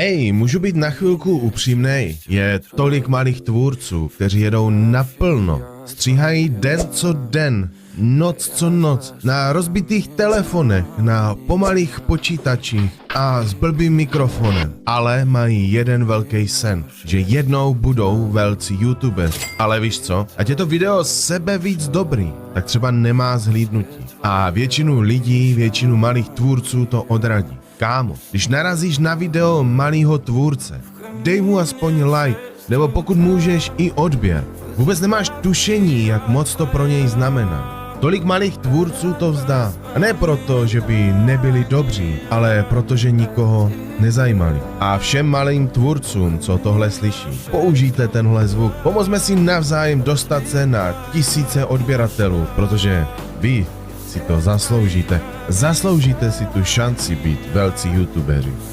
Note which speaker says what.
Speaker 1: Hej, můžu být na chvilku upřímnej. Je tolik malých tvůrců, kteří jedou naplno. Stříhají den co den, noc co noc, na rozbitých telefonech, na pomalých počítačích a s blbým mikrofonem. Ale mají jeden velký sen, že jednou budou velcí youtubers. Ale víš co? Ať je to video sebe víc dobrý, tak třeba nemá zhlídnutí. A většinu lidí, většinu malých tvůrců to odradí. Kámo, když narazíš na video malého tvůrce, dej mu aspoň like, nebo pokud můžeš i odběr. Vůbec nemáš tušení, jak moc to pro něj znamená. Tolik malých tvůrců to vzdá. A ne proto, že by nebyli dobří, ale protože nikoho nezajímali. A všem malým tvůrcům, co tohle slyší, použijte tenhle zvuk. Pomozme si navzájem dostat se na tisíce odběratelů, protože vy si to zasloužíte. Zasloužíte si tu šanci být velcí youtubeři.